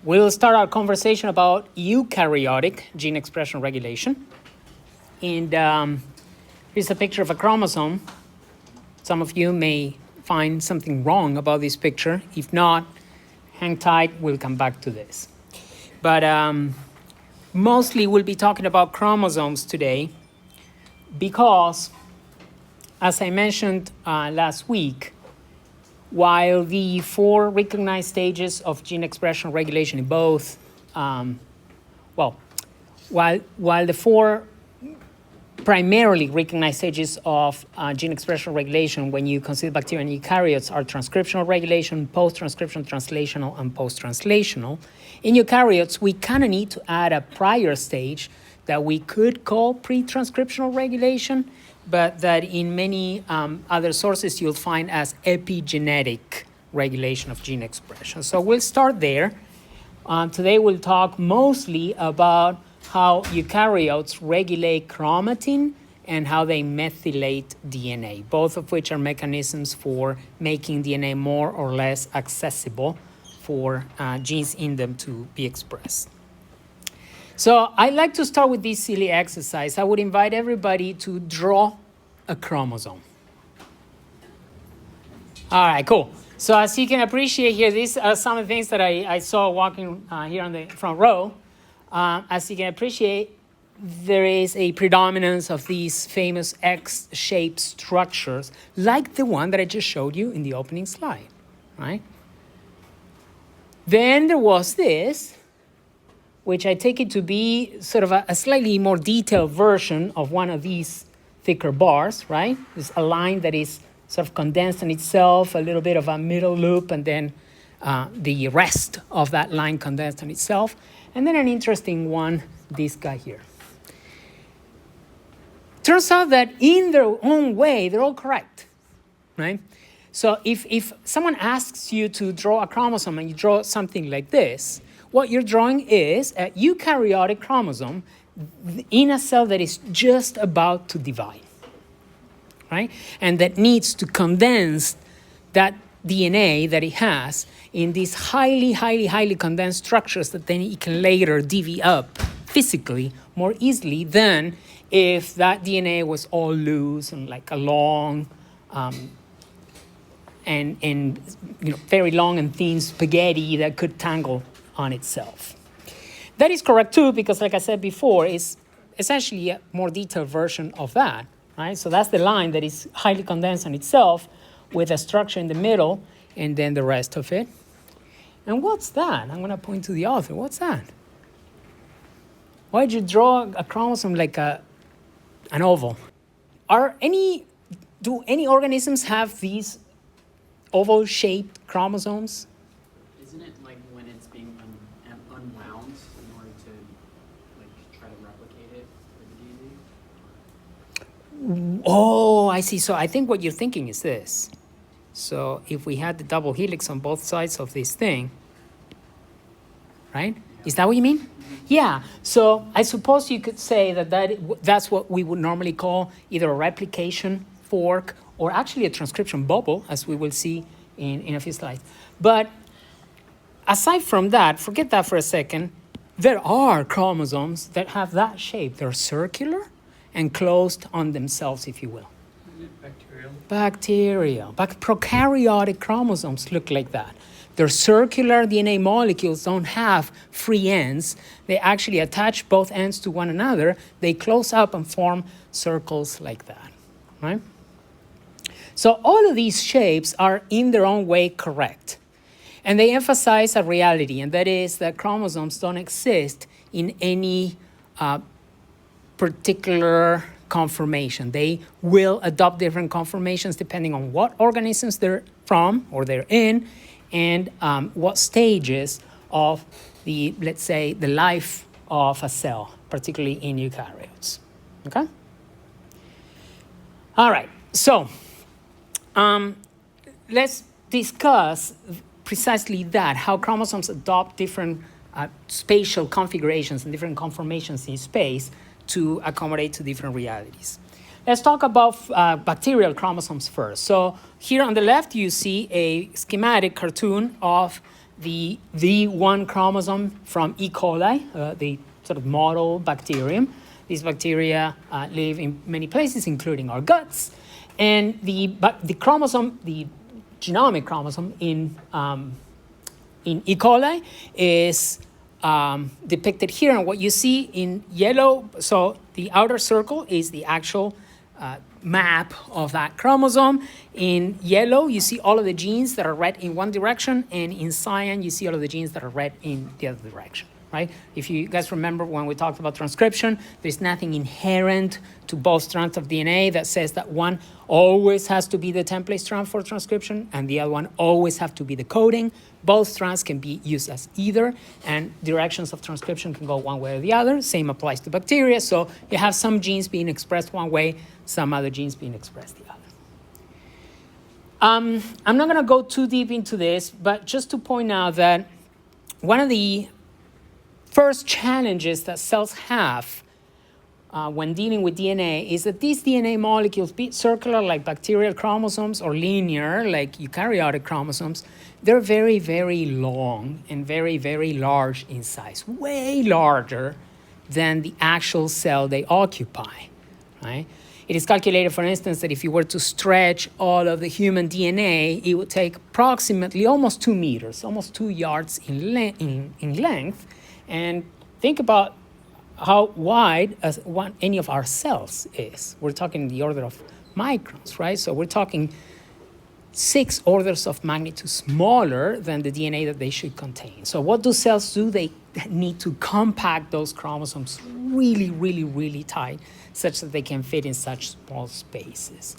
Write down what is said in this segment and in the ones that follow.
We'll start our conversation about eukaryotic gene expression regulation. And here's a picture of a chromosome. Some of you may find something wrong about this picture. If not, hang tight, we'll come back to this. But mostly we'll be talking about chromosomes today because, as I mentioned last week, while the 4 recognized stages of gene expression regulation in both, while the 4 primarily recognized stages of gene expression regulation when you consider bacteria and eukaryotes are transcriptional regulation, post-transcriptional, translational, and post-translational. In eukaryotes, we kind of need to add a prior stage that we could call pre-transcriptional regulation, but that in many other sources you'll find as epigenetic regulation of gene expression. So we'll start there. Today we'll talk mostly about how eukaryotes regulate chromatin and how they methylate DNA, both of which are mechanisms for making DNA more or less accessible for genes in them to be expressed. So I'd like to start with this silly exercise. I would invite everybody to draw a chromosome. All right, cool. So as you can appreciate here, these are some of the things that I saw walking here on the front row. As you can appreciate, there is a predominance of these famous X-shaped structures, like the one that I just showed you in the opening slide, right? Then there was this, which I take it to be sort of a slightly more detailed version of one of these thicker bars, right? It's a line that is sort of condensed in itself, a little bit of a middle loop, and then the rest of that line condensed in itself. And then an interesting one, this guy here. Turns out that in their own way, they're all correct, right? So if someone asks you to draw a chromosome and you draw something like this, what you're drawing is a eukaryotic chromosome in a cell that is just about to divide, right? And that needs to condense that DNA that it has in these highly condensed structures that then it can later divvy up physically more easily than if that DNA was all loose and like a long and very long and thin spaghetti that could tangle on itself. That is correct too, because like I said before, it's essentially a more detailed version of that, right? So that's the line that is highly condensed on itself with a structure in the middle and then the rest of it. And what's that? I'm going to point to the author. What's that? Why did you draw a chromosome like an oval? Do any organisms have these oval-shaped chromosomes? Isn't it like when it's being unwound in order to like try to replicate it with the DNA? Oh, I see. So I think what you're thinking is this. So if we had the double helix on both sides of this thing, right? Yeah. Is that what you mean? Mm-hmm. Yeah. So I suppose you could say that's what we would normally call either a replication fork or actually a transcription bubble, as we will see in a few slides. But aside from that, forget that for a second, there are chromosomes that have that shape. They're circular and closed on themselves, if you will. Bacterial. But prokaryotic chromosomes look like that. Their circular DNA molecules don't have free ends. They actually attach both ends to one another. They close up and form circles like that, right? So all of these shapes are in their own way correct. And they emphasize a reality, and that is that chromosomes don't exist in any particular conformation. They will adopt different conformations depending on what organisms they're from or they're in and what stages of the, let's say, the life of a cell, particularly in eukaryotes. Okay? All right, so let's discuss precisely that, how chromosomes adopt different spatial configurations and different conformations in space to accommodate to different realities. Let's talk about bacterial chromosomes first. So here on the left, you see a schematic cartoon of the one chromosome from E. coli, the sort of model bacterium. These bacteria live in many places, including our guts. And the chromosome, the genomic chromosome in E. coli is depicted here. And what you see in yellow, so the outer circle is the actual map of that chromosome. In yellow, you see all of the genes that are read in one direction, and in cyan, you see all of the genes that are read in the other direction, right? If you guys remember when we talked about transcription, there's nothing inherent to both strands of DNA that says that one always has to be the template strand for transcription and the other one always have to be the coding. Both strands can be used as either, and directions of transcription can go one way or the other. Same applies to bacteria. So you have some genes being expressed one way, some other genes being expressed the other. I'm not going to go too deep into this, but just to point out that one of the first challenges that cells have when dealing with DNA is that these DNA molecules, be it circular like bacterial chromosomes or linear like eukaryotic chromosomes, they're very, very long and very, very large in size, way larger than the actual cell they occupy, right? It is calculated, for instance, that if you were to stretch all of the human DNA, it would take approximately almost 2 meters, almost 2 yards in length. And think about how wide any of our cells is. We're talking the order of microns, right? So we're talking 6 orders of magnitude smaller than the DNA that they should contain. So what do cells do? They need to compact those chromosomes really, really, really tight such that they can fit in such small spaces.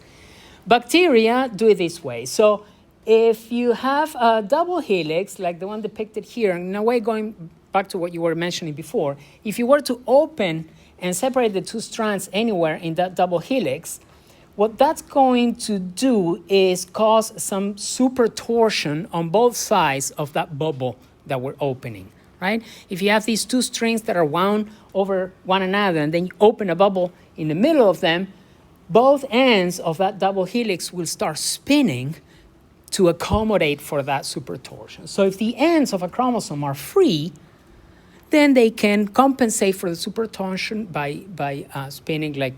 Bacteria do it this way. So if you have a double helix, like the one depicted here, in a way going back to what you were mentioning before, if you were to open and separate the 2 strands anywhere in that double helix, what that's going to do is cause some super torsion on both sides of that bubble that we're opening, right? If you have these 2 strings that are wound over one another and then you open a bubble in the middle of them, both ends of that double helix will start spinning to accommodate for that super torsion. So if the ends of a chromosome are free, then they can compensate for the super torsion by spinning like,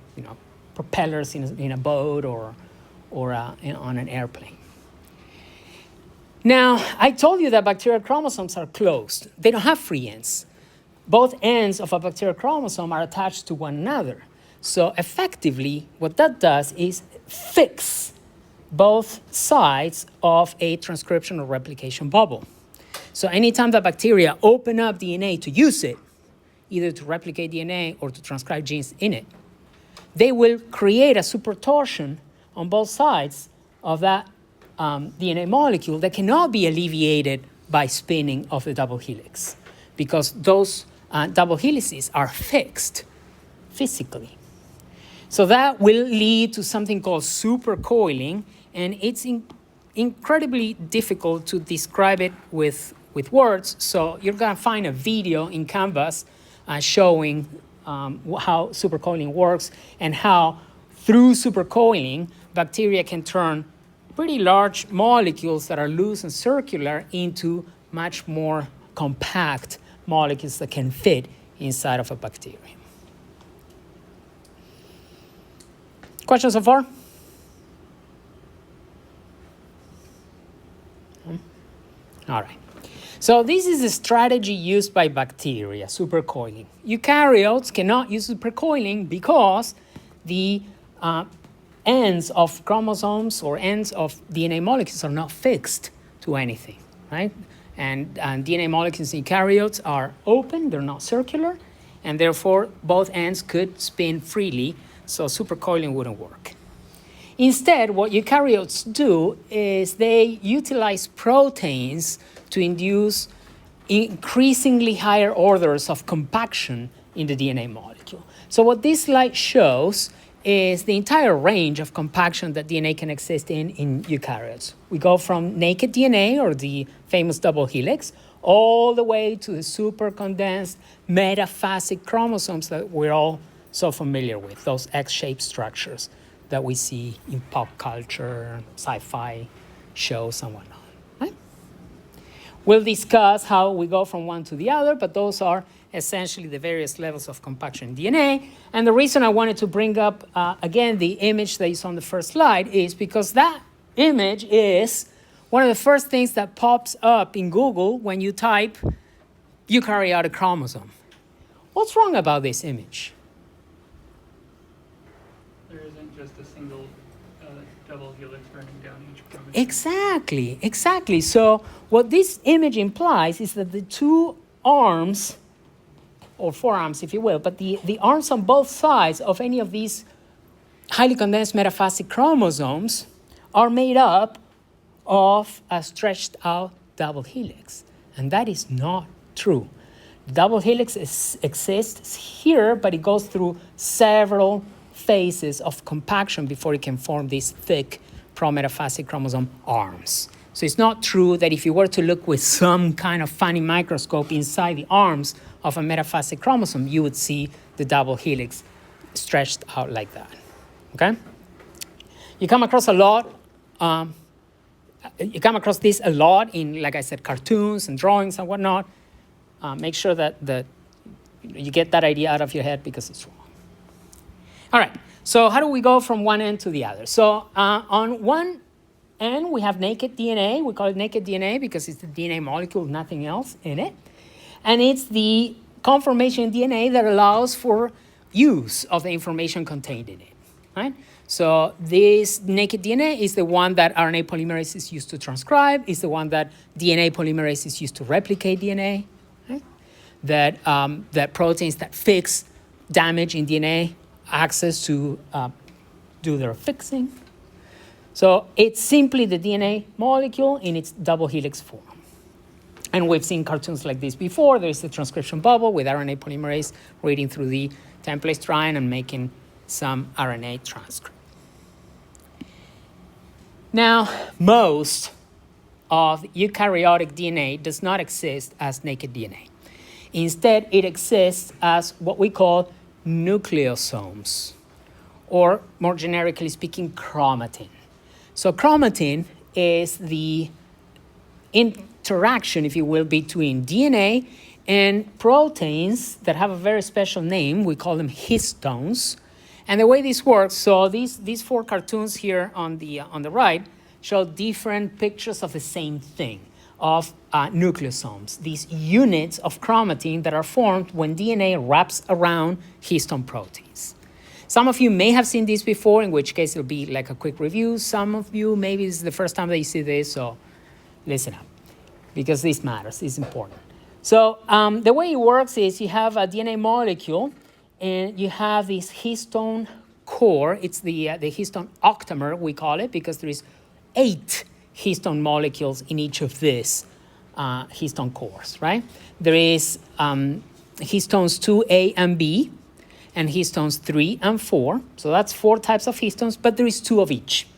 propellers in a boat or on an airplane. Now, I told you that bacterial chromosomes are closed. They don't have free ends. Both ends of a bacterial chromosome are attached to one another. So effectively, what that does is fix both sides of a transcription or replication bubble. So anytime that bacteria open up DNA to use it, either to replicate DNA or to transcribe genes in it, they will create a super torsion on both sides of that DNA molecule that cannot be alleviated by spinning of the double helix, because those double helices are fixed physically. So that will lead to something called supercoiling, and it's incredibly difficult to describe it with words. So you're going to find a video in Canvas showing how supercoiling works and how through supercoiling, bacteria can turn pretty large molecules that are loose and circular into much more compact molecules that can fit inside of a bacterium. Questions so far? All right. So this is a strategy used by bacteria, supercoiling. Eukaryotes cannot use supercoiling because the ends of chromosomes or ends of DNA molecules are not fixed to anything, right? And DNA molecules in eukaryotes are open, they're not circular, and therefore both ends could spin freely, so supercoiling wouldn't work. Instead, what eukaryotes do is they utilize proteins to induce increasingly higher orders of compaction in the DNA molecule. So what this slide shows is the entire range of compaction that DNA can exist in eukaryotes. We go from naked DNA, or the famous double helix, all the way to the super condensed metaphasic chromosomes that we're all so familiar with, those X-shaped structures that we see in pop culture, sci-fi shows and whatnot. Right? We'll discuss how we go from one to the other, but those are essentially the various levels of compaction in DNA. And the reason I wanted to bring up, again, the image that is on the first slide is because that image is one of the first things that pops up in Google when you type eukaryotic chromosome. What's wrong about this image? There isn't just a single double helix running down each chromosome. Exactly. So what this image implies is that the two arms, or forearms if you will, but the arms on both sides of any of these highly condensed metaphasic chromosomes are made up of a stretched out double helix. And that is not true. The double helix exists here, but it goes through several phases of compaction before it can form these thick prometaphasic chromosome arms. So it's not true that if you were to look with some kind of funny microscope inside the arms of a metaphasic chromosome, you would see the double helix stretched out like that. Okay? You come across a lot. You come across this a lot in, like I said, cartoons and drawings and whatnot. Make sure that you get that idea out of your head because it's wrong. All right, so how do we go from one end to the other? So on one end, we have naked DNA. We call it naked DNA because it's the DNA molecule, nothing else in it. And it's the conformation in DNA that allows for use of the information contained in it, right? So this naked DNA is the one that RNA polymerase is used to transcribe, is the one that DNA polymerase is used to replicate DNA, right? That proteins that fix damage in DNA access to do their fixing. So it's simply the DNA molecule in its double helix form. And we've seen cartoons like this before. There's the transcription bubble with RNA polymerase reading through the template strand and making some RNA transcript. Now, most of eukaryotic DNA does not exist as naked DNA. Instead, it exists as what we call nucleosomes, or more generically speaking, chromatin. So chromatin is the interaction, if you will, between DNA and proteins that have a very special name. We call them histones. And the way this works, so these four cartoons here on the right show different pictures of the same thing, of nucleosomes, these units of chromatin that are formed when DNA wraps around histone proteins. Some of you may have seen this before, in which case it'll be like a quick review. Some of you, maybe this is the first time that you see this, so listen up, because this matters, it's important. So the way it works is you have a DNA molecule, and you have this histone core. It's the histone octamer, we call it, because there is 8 histone molecules in each of these histone cores, right? There is histones 2A and B, and histones 3 and 4. So that's 4 types of histones, but there is 2 of each.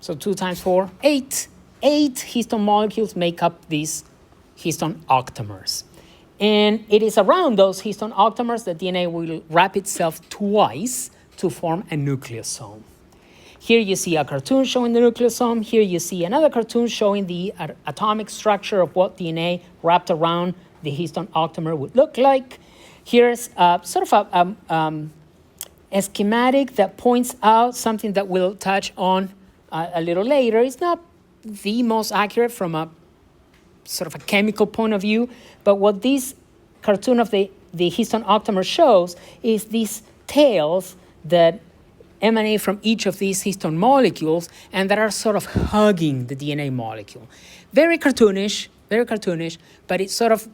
So 2 times 4, 8. 8 histone molecules make up these histone octamers. And it is around those histone octamers that DNA will wrap itself twice to form a nucleosome. Here you see a cartoon showing the nucleosome. Here you see another cartoon showing the atomic structure of what DNA wrapped around the histone octamer would look like. Here's sort of a schematic that points out something that we'll touch on a little later. It's not the most accurate from a sort of a chemical point of view, but what this cartoon of the histone octamer shows is these tails that emanate from each of these histone molecules and that are sort of hugging the DNA molecule. Very cartoonish, but it sort of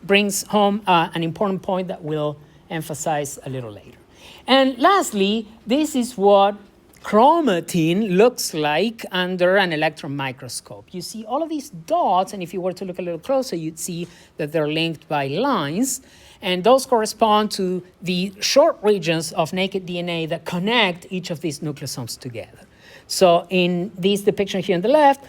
brings home an important point that we'll emphasize a little later. And lastly, this is what chromatin looks like under an electron microscope. You see all of these dots, and if you were to look a little closer, you'd see that they're linked by lines, and those correspond to the short regions of naked DNA that connect each of these nucleosomes together. So in this depiction here on the left,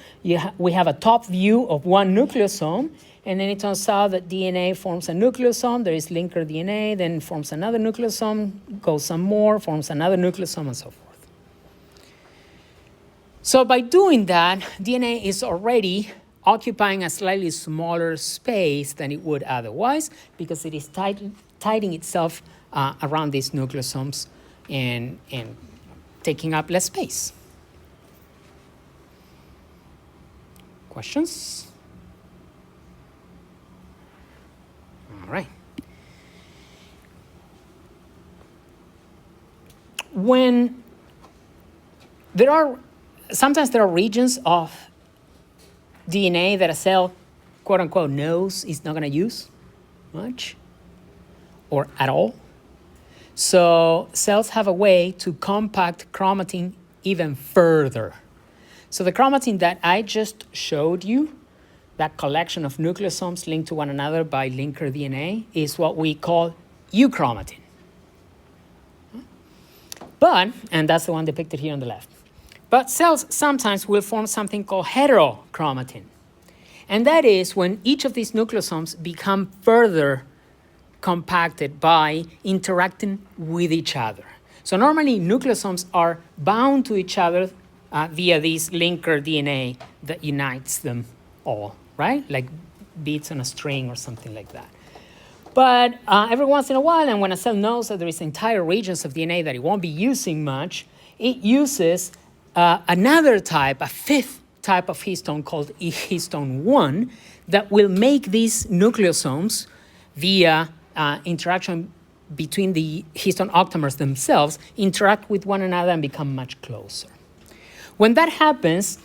we have a top view of one nucleosome, and then it turns out that DNA forms a nucleosome, there is linker DNA, then forms another nucleosome, goes some more, forms another nucleosome, and so forth. So by doing that, DNA is already occupying a slightly smaller space than it would otherwise because it is tightening itself around these nucleosomes and taking up less space. Questions? All right. When sometimes there are regions of DNA that a cell, quote unquote, knows it's not going to use much or at all. So cells have a way to compact chromatin even further. So the chromatin that I just showed you, that collection of nucleosomes linked to one another by linker DNA, is what we call euchromatin. But, and that's the one depicted here on the left. But cells sometimes will form something called heterochromatin. And that is when each of these nucleosomes become further compacted by interacting with each other. So normally nucleosomes are bound to each other via this linker DNA that unites them all, right? Like beads on a string or something like that. But every once in a while, and when a cell knows that there is entire regions of DNA that it won't be using much, it uses another type, a fifth type of histone called histone 1 that will make these nucleosomes via interaction between the histone octamers themselves interact with one another and become much closer. When that happens,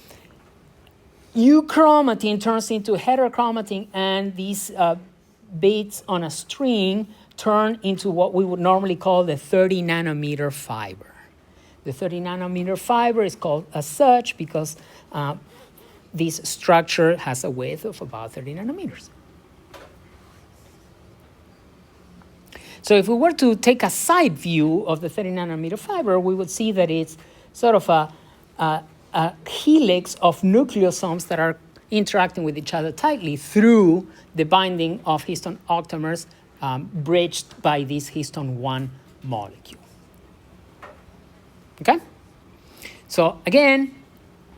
euchromatin turns into heterochromatin, and these beads on a string turn into what we would normally call the 30 nanometer fiber. The 30 nanometer fiber is called as such because this structure has a width of about 30 nanometers. So if we were to take a side view of the 30 nanometer fiber, we would see that it's sort of a helix of nucleosomes that are interacting with each other tightly through the binding of histone octamers bridged by this histone 1 molecule. Okay? So again,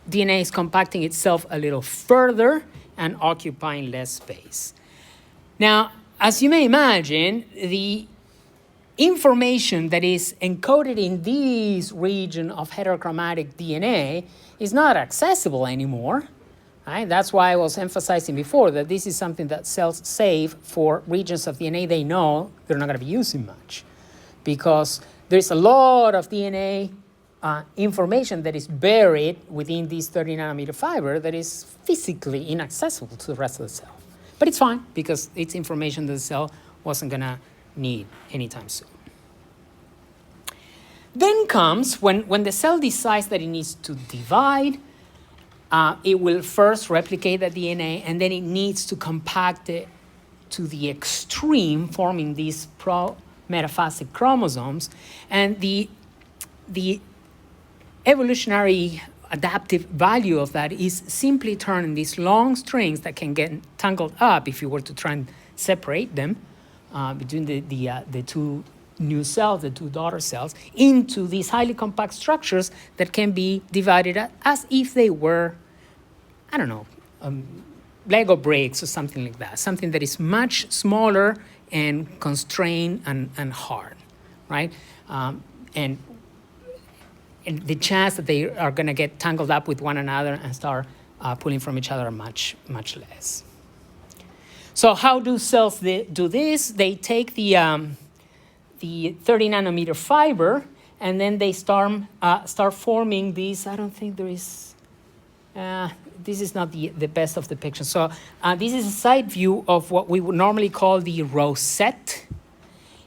DNA is compacting itself a little further and occupying less space. Now, as you may imagine, the information that is encoded in this region of heterochromatic DNA is not accessible anymore. Right? That's why I was emphasizing before that this is something that cells save for regions of DNA they know they're not going to be using much, because there's a lot of DNA information that is buried within this 30 nanometer fiber that is physically inaccessible to the rest of the cell. But it's fine because it's information that the cell wasn't going to need anytime soon. Then comes when the cell decides that it needs to divide. It will first replicate the DNA, and then it needs to compact it to the extreme, forming these pro-metaphasic chromosomes. And the evolutionary adaptive value of that is simply turning these long strings that can get tangled up if you were to try and separate them between the two new cells, the two daughter cells, into these highly compact structures that can be divided as if they were, I don't know, Lego bricks or something like that, something that is much smaller and constrained and hard, right? And the chance that they are going to get tangled up with one another and start pulling from each other are much, much less. So how do cells do this? They take the 30 nanometer fiber, and then they start forming these. I don't think there is. This is not the best of the picture. So this is a side view of what we would normally call the rosette.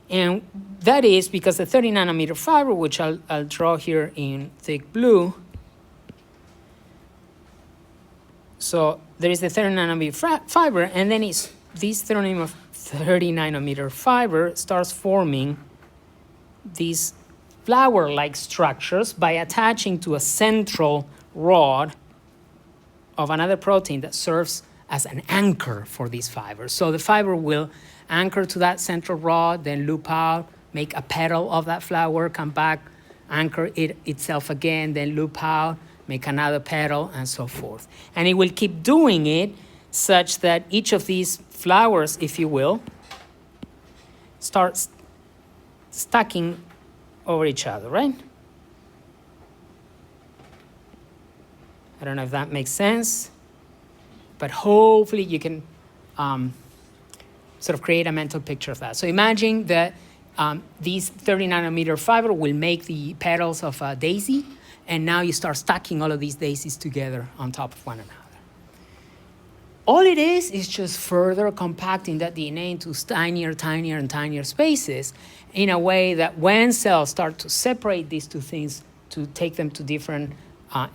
And that is because the 30 nanometer fiber, which I'll draw here in thick blue. So there is the 30 nanometer fiber, and then it's this 30 nanometer fiber starts forming these flower-like structures by attaching to a central rod of another protein that serves as an anchor for these fibers. So the fiber will anchor to that central rod, then loop out, make a petal of that flower, come back, anchor itself again, then loop out, make another petal, and so forth. And it will keep doing it such that each of these flowers, if you will, starts stacking over each other, right? I don't know if that makes sense, but hopefully you can sort of create a mental picture of that. So imagine that these 30 nanometer fiber will make the petals of a daisy, and now you start stacking all of these daisies together on top of one another. All it is just further compacting that DNA into tinier, tinier, and tinier spaces in a way that when cells start to separate these two things to take them to different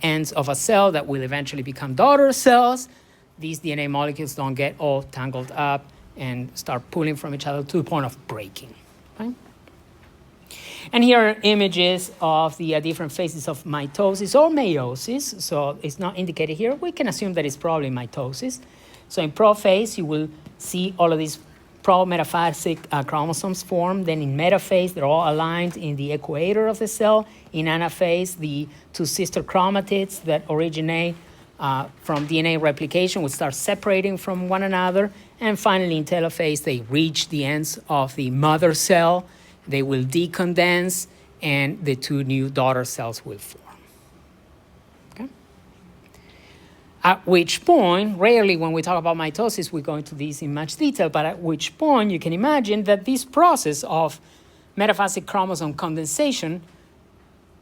ends of a cell that will eventually become daughter cells, these DNA molecules don't get all tangled up and start pulling from each other to the point of breaking. Right? And here are images of the different phases of mitosis or meiosis. So it's not indicated here. We can assume that it's probably mitosis. So in prophase, you will see all of these pro-metaphasic chromosomes form. Then in metaphase, they're all aligned in the equator of the cell. In anaphase, the two sister chromatids that originate from DNA replication will start separating from one another. And finally, in telophase, they reach the ends of the mother cell. They will decondense, and the two new daughter cells will form. Okay? At which point, rarely when we talk about mitosis, we go into this in much detail, but at which point you can imagine that this process of metaphasic chromosome condensation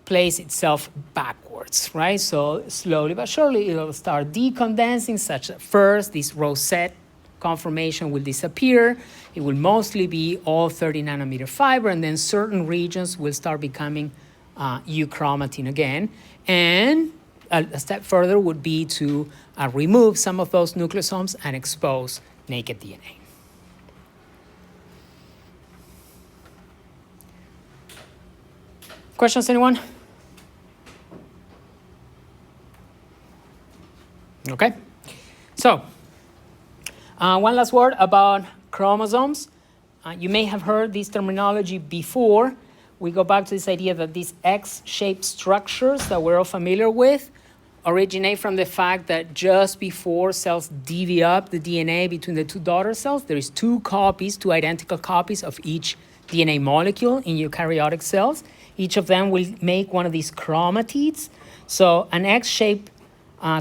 plays itself backwards, right? So slowly but surely, it'll start decondensing such that first this rosette conformation will disappear. It will mostly be all 30 nanometer fiber, and then certain regions will start becoming euchromatin again. And a step further would be to remove some of those nucleosomes and expose naked DNA. Questions, anyone? Okay. So, one last word about chromosomes. You may have heard this terminology before. We go back to this idea that these X-shaped structures that we're all familiar with originate from the fact that just before cells divvy up the DNA between the two daughter cells, there is two identical copies of each DNA molecule in eukaryotic cells. Each of them will make one of these chromatids. So an X-shaped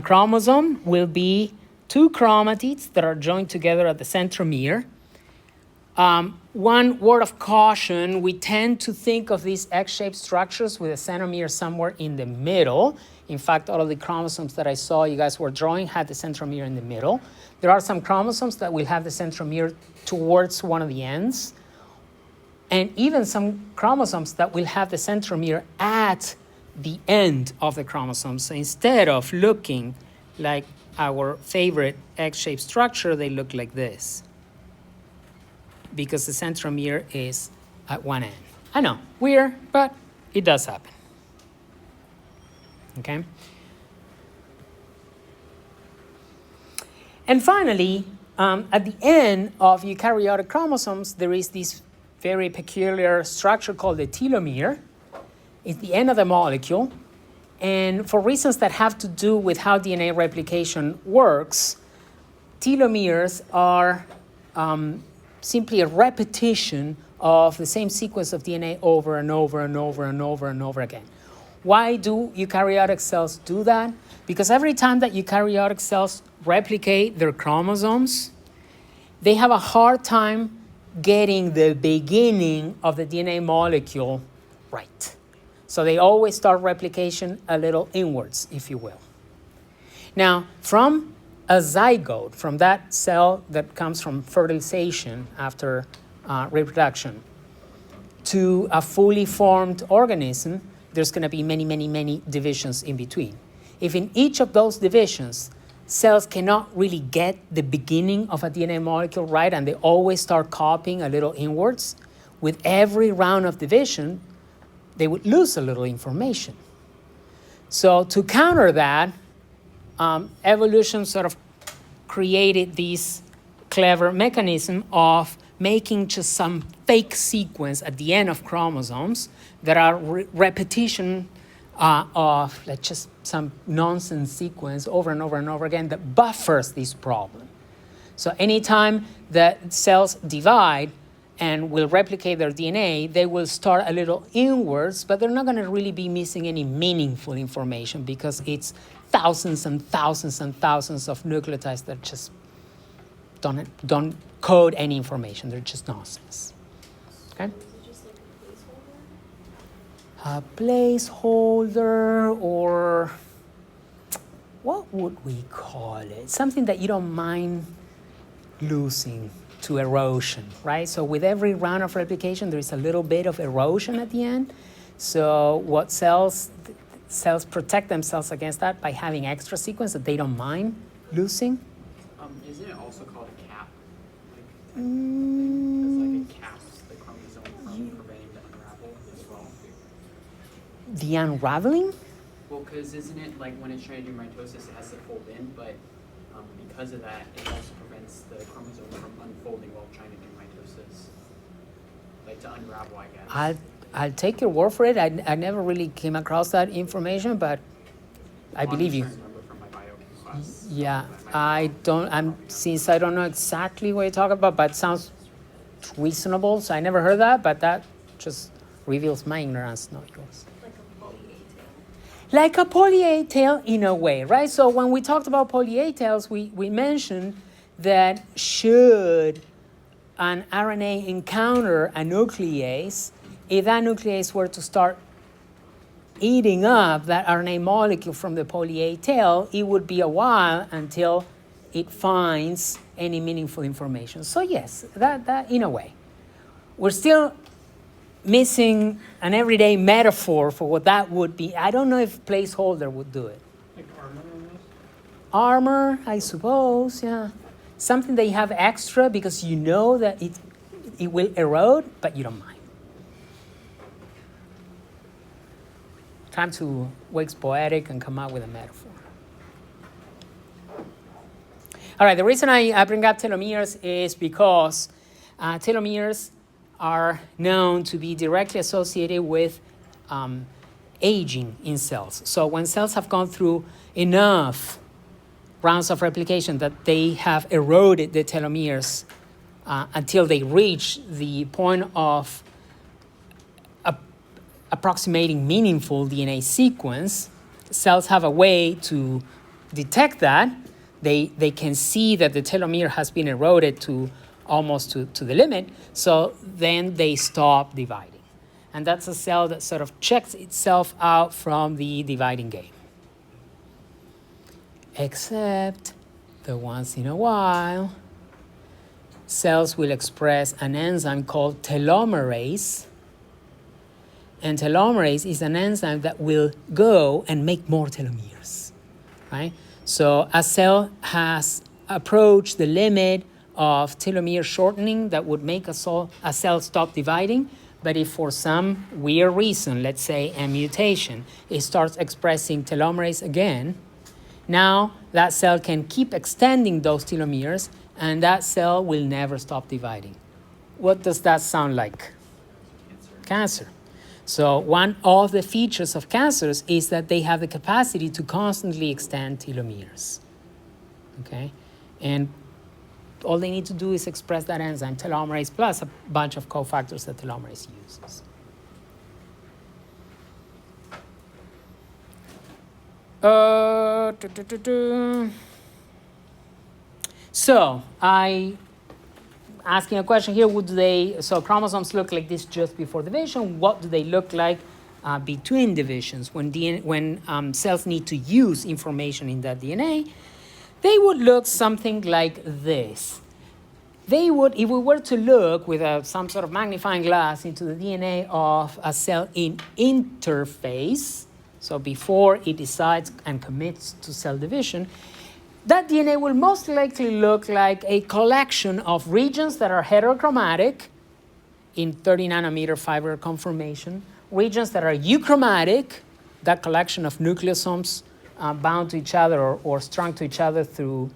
chromosome will be two chromatids that are joined together at the centromere. One word of caution, we tend to think of these X-shaped structures with a centromere somewhere in the middle. In fact, all of the chromosomes that I saw you guys were drawing had the centromere in the middle. There are some chromosomes that will have the centromere towards one of the ends, and even some chromosomes that will have the centromere at the end of the chromosome. So instead of looking like our favorite X-shaped structure, they look like this, because the centromere is at one end. I know, weird, but it does happen. Okay? And finally, at the end of eukaryotic chromosomes, there is this very peculiar structure called the telomere. It's the end of the molecule. And for reasons that have to do with how DNA replication works, telomeres are simply a repetition of the same sequence of DNA over and over and over and over and over again. Why do eukaryotic cells do that? Because every time that eukaryotic cells replicate their chromosomes, they have a hard time getting the beginning of the DNA molecule right. So they always start replication a little inwards, if you will. Now, from a zygote, from that cell that comes from fertilization after reproduction, to a fully formed organism, there's going to be many, many, many divisions in between. If in each of those divisions, cells cannot really get the beginning of a DNA molecule right, and they always start copying a little inwards, with every round of division, they would lose a little information. So to counter that, evolution sort of created this clever mechanism of making just some fake sequence at the end of chromosomes that are repetition of just some nonsense sequence over and over and over again that buffers this problem. So anytime that cells divide and will replicate their DNA, they will start a little inwards, but they're not going to really be missing any meaningful information because it's thousands and thousands and thousands of nucleotides that just don't code any information. They're just nonsense. Okay? Is it just like a placeholder? A placeholder, or what would we call it? Something that you don't mind losing to erosion, right? So with every round of replication, there is a little bit of erosion at the end. So what cells protect themselves against that by having extra sequence that they don't mind losing. Isn't it also called a cap? Like, Mm, it's like it caps the chromosome from preventing the unravel as well. the unraveling? Well, because isn't it like when it's trying to do mitosis, it has to fold in, but because of that, it also prevents the chromosome from unfolding while trying to do mitosis. Like to unravel, I guess. I'll take your word for it. I never really came across that information, but I Well, believe I'm you. just trying to remember from my biochem class. Yeah, since I don't know exactly what you're talking about, but it sounds reasonable. So I never heard that, but that just reveals my ignorance, not yours. Like a poly A tail? Like a poly A tail in a way, right? So when we talked about poly A tails, we mentioned that should an RNA encounter a nuclease, if that nuclease were to start eating up that RNA molecule from the poly A tail, it would be a while until it finds any meaningful information. So yes, that in a way. We're still missing an everyday metaphor for what that would be. I don't know if placeholder would do it. Like armor almost? Armor, I suppose, yeah. Something that you have extra because you know that it will erode, but you don't mind. Time to wax poetic and come out with a metaphor. All right, the reason I bring up telomeres is because telomeres are known to be directly associated with aging in cells. So when cells have gone through enough rounds of replication that they have eroded the telomeres until they reach the point of approximating meaningful DNA sequence, cells have a way to detect that. They can see that the telomere has been eroded to almost to the limit, so then they stop dividing. And that's a cell that sort of checks itself out from the dividing game. Except that once in a while, cells will express an enzyme called telomerase. And telomerase is an enzyme that will go and make more telomeres, right? So a cell has approached the limit of telomere shortening that would make a cell stop dividing. But if for some weird reason, let's say a mutation, it starts expressing telomerase again, now that cell can keep extending those telomeres and that cell will never stop dividing. What does that sound like? Cancer. So one of the features of cancers is that they have the capacity to constantly extend telomeres, okay? And all they need to do is express that enzyme, telomerase, plus a bunch of cofactors that telomerase uses. So I asking a question here, so chromosomes look like this just before division. What do they look like between divisions when cells need to use information in that DNA? They would look something like this. They would, if we were to look with some sort of magnifying glass into the DNA of a cell in interphase, so before it decides and commits to cell division, that DNA will most likely look like a collection of regions that are heterochromatic in 30 nanometer fiber conformation, regions that are euchromatic, that collection of nucleosomes bound to each other or strung to each other through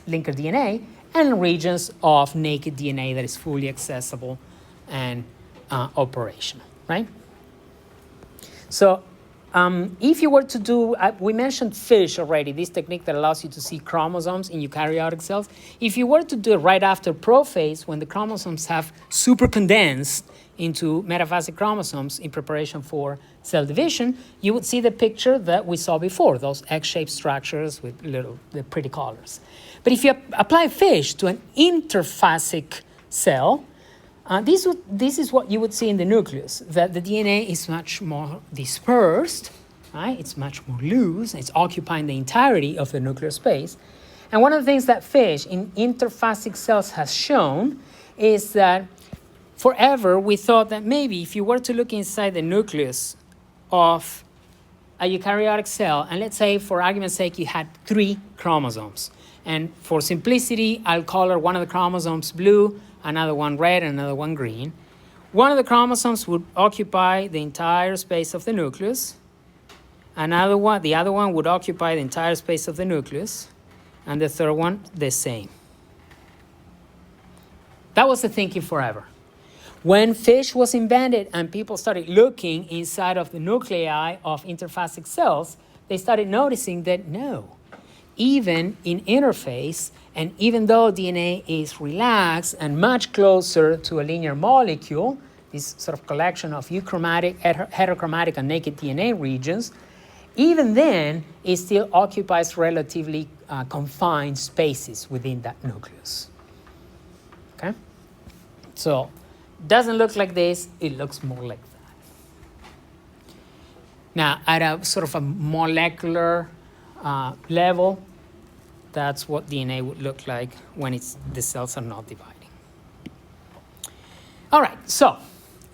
linker DNA, and regions of naked DNA that is fully accessible and operational, right? So If you were to do, we mentioned FISH already, this technique that allows you to see chromosomes in eukaryotic cells. If you were to do it right after prophase, when the chromosomes have super condensed into metaphasic chromosomes in preparation for cell division, you would see the picture that we saw before, those egg-shaped structures with the pretty colors. But if you apply FISH to an interphasic cell, this is what you would see in the nucleus, that the DNA is much more dispersed, right? It's much more loose, it's occupying the entirety of the nuclear space. And one of the things that FISH in interphasic cells has shown is that forever we thought that maybe if you were to look inside the nucleus of a eukaryotic cell, and let's say for argument's sake you had 3 chromosomes, and for simplicity I'll color one of the chromosomes blue, another one red, and another one green. One of the chromosomes would occupy the entire space of the nucleus. The other one would occupy the entire space of the nucleus, and the third one the same. That was the thinking forever. When FISH was invented and people started looking inside of the nuclei of interphasic cells, they started noticing that no, even in interphase, and even though DNA is relaxed and much closer to a linear molecule, this sort of collection of euchromatic, heterochromatic, and naked DNA regions, even then it still occupies relatively confined spaces within that nucleus. Okay? So, doesn't look like this, it looks more like that. Now, at a sort of a molecular level, that's what DNA would look like when the cells are not dividing. All right, so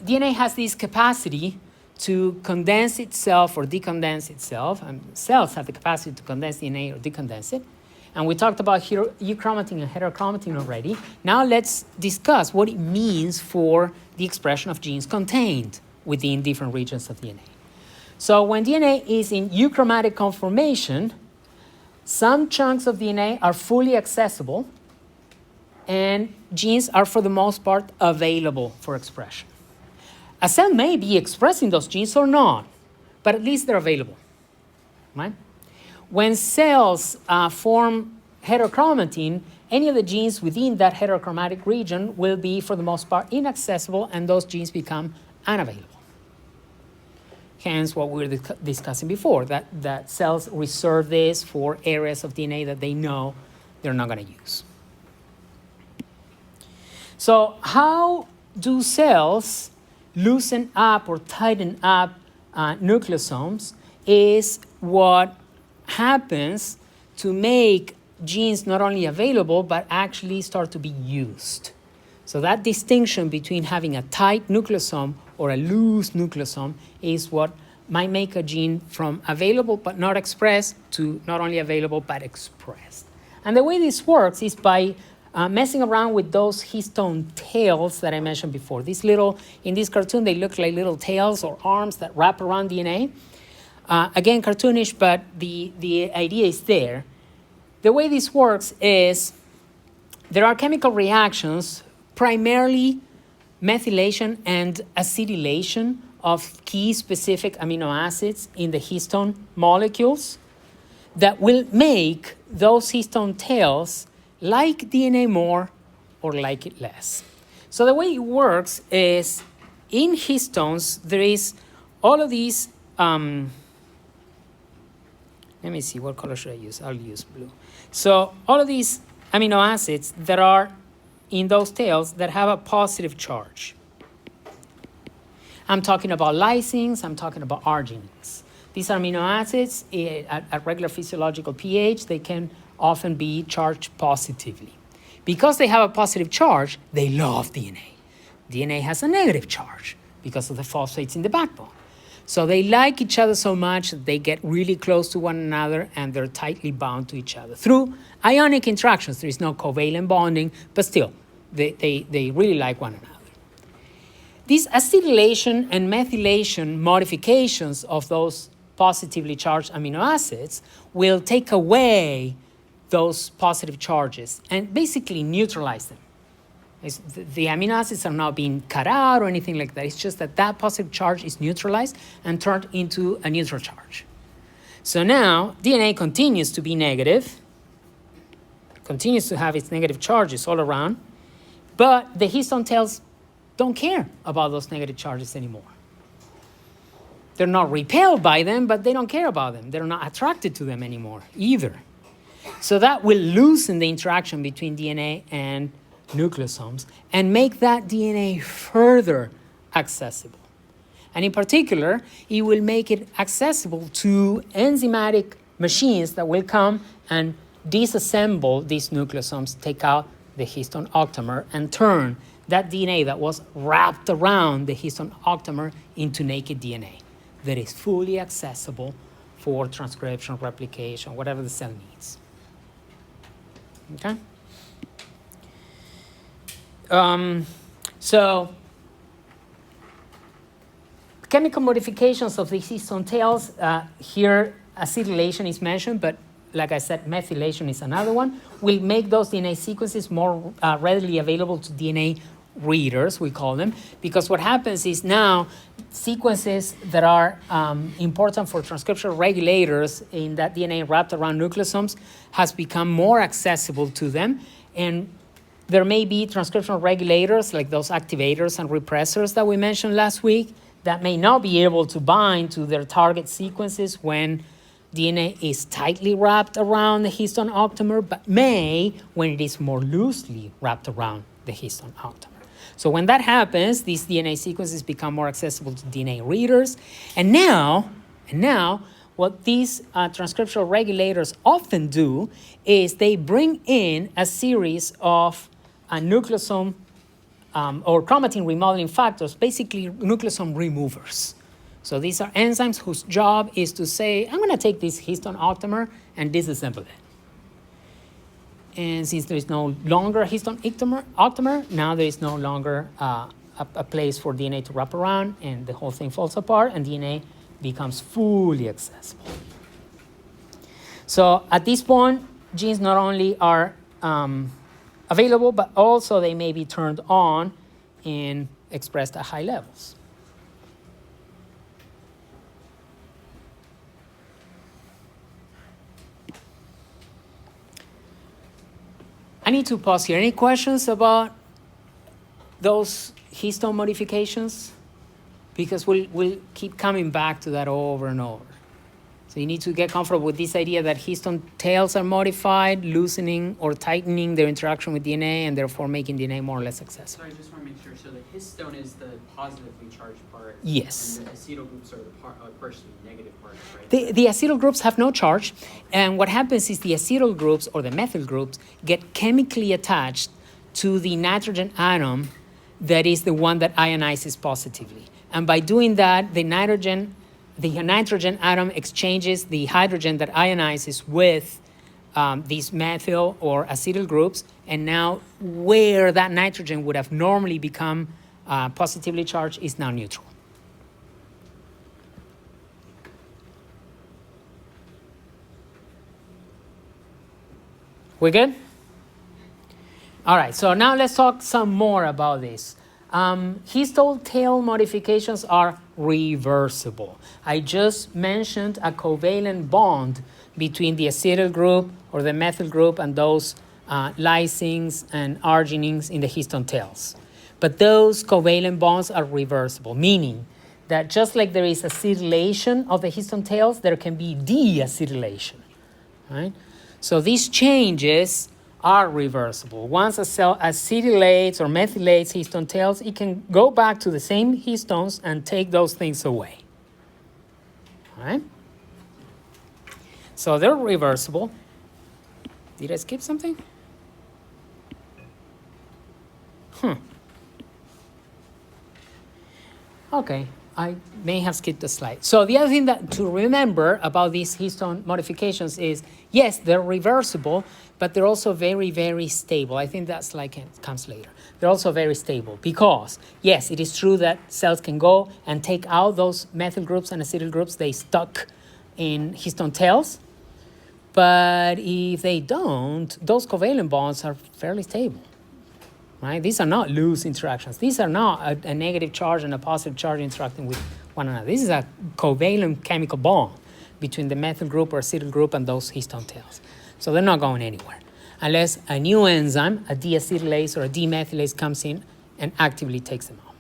DNA has this capacity to condense itself or decondense itself, and cells have the capacity to condense DNA or decondense it. And we talked about euchromatin and heterochromatin already. Now let's discuss what it means for the expression of genes contained within different regions of DNA. So when DNA is in euchromatic conformation, some chunks of DNA are fully accessible, and genes are, for the most part, available for expression. A cell may be expressing those genes or not, but at least they're available, right? When cells form heterochromatin, any of the genes within that heterochromatic region will be, for the most part, inaccessible, and those genes become unavailable. Hence what we were discussing before, that cells reserve this for areas of DNA that they know they're not going to use. So how do cells loosen up or tighten up nucleosomes is what happens to make genes not only available, but actually start to be used. So that distinction between having a tight nucleosome or a loose nucleosome is what might make a gene from available but not expressed to not only available but expressed. And the way this works is by messing around with those histone tails that I mentioned before. In this cartoon, they look like little tails or arms that wrap around DNA. Again, cartoonish, but the idea is there. The way this works is there are chemical reactions, primarily methylation and acetylation of key specific amino acids in the histone molecules that will make those histone tails like DNA more or like it less. So the way it works is in histones, there is all of these, let me see, what color should I use? I'll use blue. So all of these amino acids that are in those tails that have a positive charge. I'm talking about lysines, I'm talking about arginines. These are amino acids at regular physiological pH, they can often be charged positively. Because they have a positive charge, they love DNA. DNA has a negative charge because of the phosphates in the backbone. So they like each other so much that they get really close to one another and they're tightly bound to each other. Through ionic interactions, there is no covalent bonding, but still, they really like one another. These acetylation and methylation modifications of those positively charged amino acids will take away those positive charges and basically neutralize them. The amino acids are not being cut out or anything like that. It's just that that positive charge is neutralized and turned into a neutral charge. So now DNA continues to be negative, continues to have its negative charges all around, but the histone tails don't care about those negative charges anymore. They're not repelled by them, but they don't care about them. They're not attracted to them anymore either. So that will loosen the interaction between DNA and nucleosomes and make that DNA further accessible. And in particular, it will make it accessible to enzymatic machines that will come and disassemble these nucleosomes, take out the histone octamer, and turn that DNA that was wrapped around the histone octamer into naked DNA that is fully accessible for transcription, replication, whatever the cell needs. Okay? So chemical modifications of the histone tails, here acetylation is mentioned, but like I said, methylation is another one, will make those DNA sequences more readily available to DNA readers, we call them, because what happens is now sequences that are important for transcription regulators in that DNA wrapped around nucleosomes has become more accessible to them, and there may be transcription regulators like those activators and repressors that we mentioned last week that may not be able to bind to their target sequences when DNA is tightly wrapped around the histone octamer, but may when it is more loosely wrapped around the histone octamer. So when that happens, these DNA sequences become more accessible to DNA readers. And now, what these transcriptional regulators often do is they bring in a series of nucleosome or chromatin remodeling factors, basically nucleosome removers. So these are enzymes whose job is to say, I'm going to take this histone octamer and disassemble it. And since there is no longer a histone octamer, now there is no longer a place for DNA to wrap around, and the whole thing falls apart, and DNA becomes fully accessible. So at this point, genes not only are available, but also they may be turned on and expressed at high levels. I need to pause here. Any questions about those histone modifications? Because we'll keep coming back to that over and over. So you need to get comfortable with this idea that histone tails are modified, loosening or tightening their interaction with DNA, and therefore making DNA more or less accessible. So I just want to make sure. So the histone is the positively charged part. Yes. And the acetyl groups are the partially negative parts, right? The acetyl groups have no charge, and what happens is the acetyl groups or the methyl groups get chemically attached to the nitrogen atom that is the one that ionizes positively. And by doing that, the nitrogen atom exchanges the hydrogen that ionizes with these methyl or acetyl groups, and now where that nitrogen would have normally become positively charged is now neutral. We good? All right, so now let's talk some more about this. Histone tail modifications are reversible. I just mentioned a covalent bond between the acetyl group or the methyl group and those lysines and arginines in the histone tails. But those covalent bonds are reversible, meaning that just like there is acetylation of the histone tails, there can be deacetylation, right? So these changes are reversible. Once a cell acetylates or methylates histone tails, it can go back to the same histones and take those things away. All right? So they're reversible. Did I skip something? Okay, I may have skipped a slide. So the other thing that to remember about these histone modifications is, yes, they're reversible, but they're also very, very stable. I think that slide comes later. They're also very stable because, yes, it is true that cells can go and take out those methyl groups and acetyl groups they stuck in histone tails. But if they don't, those covalent bonds are fairly stable. right? These are not loose interactions. These are not a negative charge and a positive charge interacting with one another. This is a covalent chemical bond between the methyl group or acetyl group and those histone tails. So they're not going anywhere unless a new enzyme, a deacetylase or a demethylase, comes in and actively takes them out.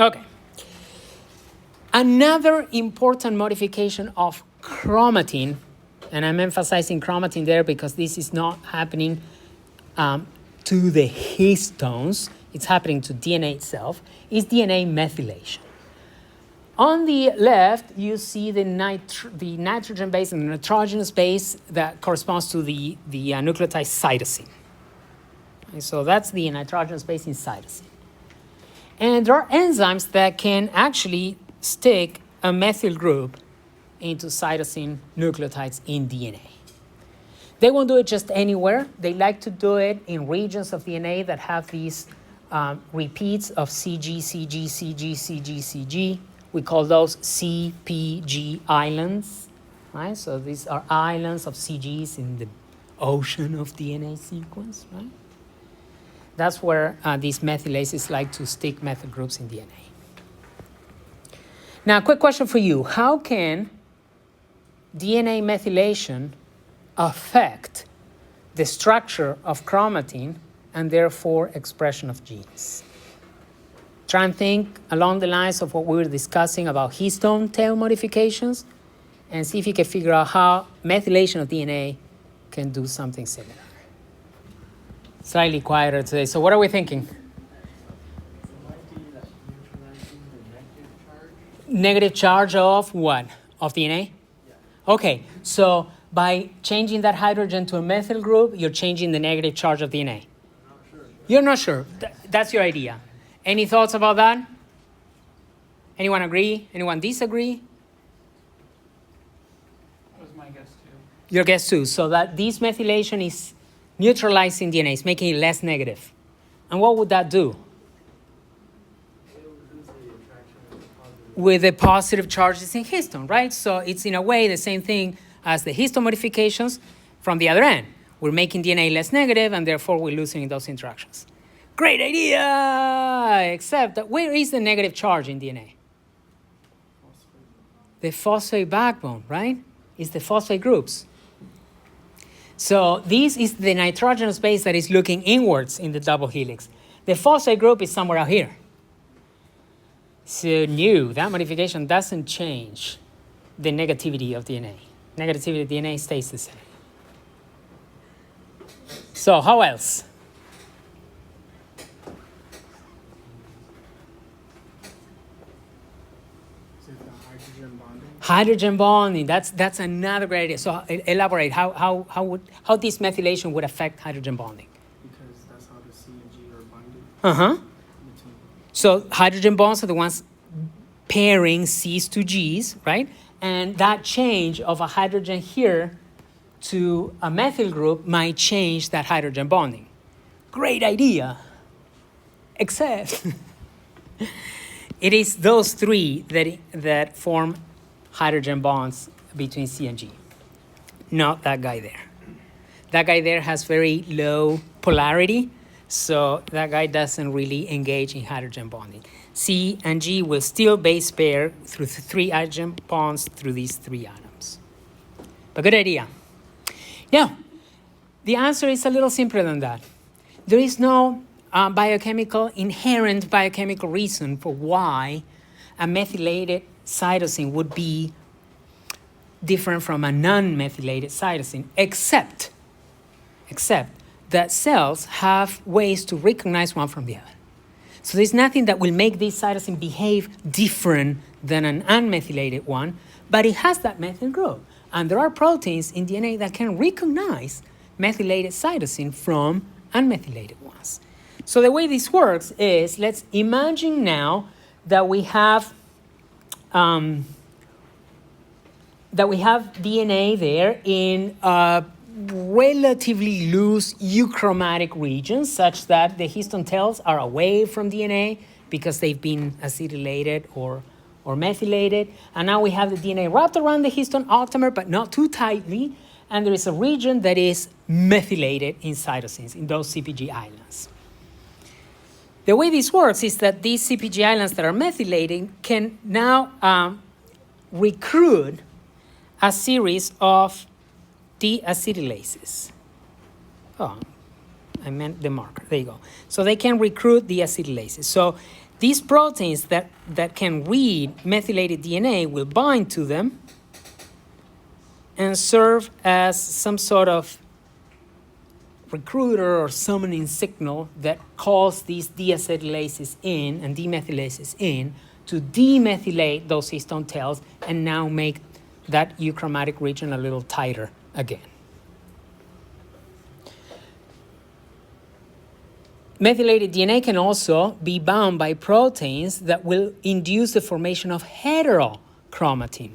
Okay. Another important modification of chromatin, and I'm emphasizing chromatin there because this is not happening to the histones, it's happening to DNA itself, is DNA methylation. On the left, you see the nitrogen base and the nitrogenous base that corresponds to the nucleotide cytosine. And so that's the nitrogenous base in cytosine. And there are enzymes that can actually stick a methyl group into cytosine nucleotides in DNA. They won't do it just anywhere. They like to do it in regions of DNA that have these repeats of CG, CG, CG, CG, CG. We call those CPG islands, right? So these are islands of CGs in the ocean of DNA sequence, right? That's where these methylases like to stick methyl groups in DNA. Now, quick question for you. How can DNA methylation affect the structure of chromatin and therefore expression of genes? Try and think along the lines of what we were discussing about histone tail modifications and see if you can figure out how methylation of DNA can do something similar. Slightly quieter today. So what are we thinking? Negative charge of what? Of DNA? Yeah. Okay, so by changing that hydrogen to a methyl group, you're changing the negative charge of DNA. Not sure. You're not sure. That's your idea. Any thoughts about that? Anyone agree? Anyone disagree? That was my guess too. Your guess too. So that this methylation is neutralizing DNA, it's making it less negative. And what would that do? With the positive charges in histone, right? So it's in a way the same thing as the histone modifications from the other end. We're making DNA less negative and therefore we're losing those interactions. Great idea! Except that where is the negative charge in DNA? The phosphate backbone, right? It's the phosphate groups. So this is the nitrogenous base that is looking inwards in the double helix. The phosphate group is somewhere out here. So no, that modification doesn't change the negativity of DNA. Negativity of DNA stays the same. So how else? Hydrogen bonding, that's another great idea. So elaborate, how this methylation would affect hydrogen bonding? Because that's how the C and G are binding. Uh-huh. So hydrogen bonds are the ones pairing C's to G's, right? And that change of a hydrogen here to a methyl group might change that hydrogen bonding. Great idea. Except it is those three that form hydrogen bonds between C and G, not that guy there. That guy there has very low polarity, so that guy doesn't really engage in hydrogen bonding. C and G will still base pair through three hydrogen bonds through these three atoms. But good idea. Yeah, the answer is a little simpler than that. There is no inherent biochemical reason for why a methylated cytosine would be different from a non-methylated cytosine, except that cells have ways to recognize one from the other. So there's nothing that will make this cytosine behave different than an unmethylated one, but it has that methyl group. And there are proteins in DNA that can recognize methylated cytosine from unmethylated ones. So the way this works is, let's imagine now that we have DNA there in a relatively loose euchromatic region, such that the histone tails are away from DNA because they've been acetylated or methylated. And now we have the DNA wrapped around the histone octamer, but not too tightly. and there is a region that is methylated in cytosines, in those CPG islands. The way this works is that these CPG islands that are methylating can now recruit a series of deacetylases. Oh, I meant the marker. There you go. So they can recruit deacetylases. So these proteins that can read methylated DNA will bind to them and serve as some sort of recruiter or summoning signal that calls these deacetylases in and demethylases in to demethylate those histone tails and now make that euchromatic region a little tighter again. Methylated DNA can also be bound by proteins that will induce the formation of heterochromatin.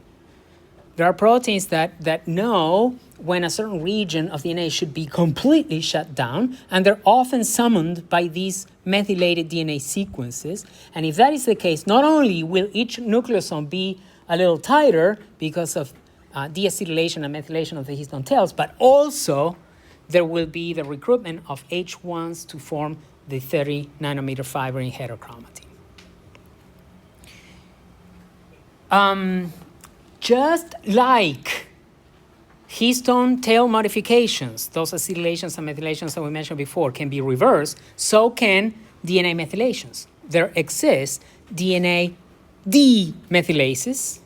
There are proteins that know when a certain region of DNA should be completely shut down, and they're often summoned by these methylated DNA sequences. And if that is the case, not only will each nucleosome be a little tighter because of deacetylation and methylation of the histone tails, but also there will be the recruitment of H1s to form the 30 nanometer fiber in heterochromatin. Just like histone tail modifications, those acetylations and methylations that we mentioned before can be reversed, so can DNA methylations. There exists DNA demethylases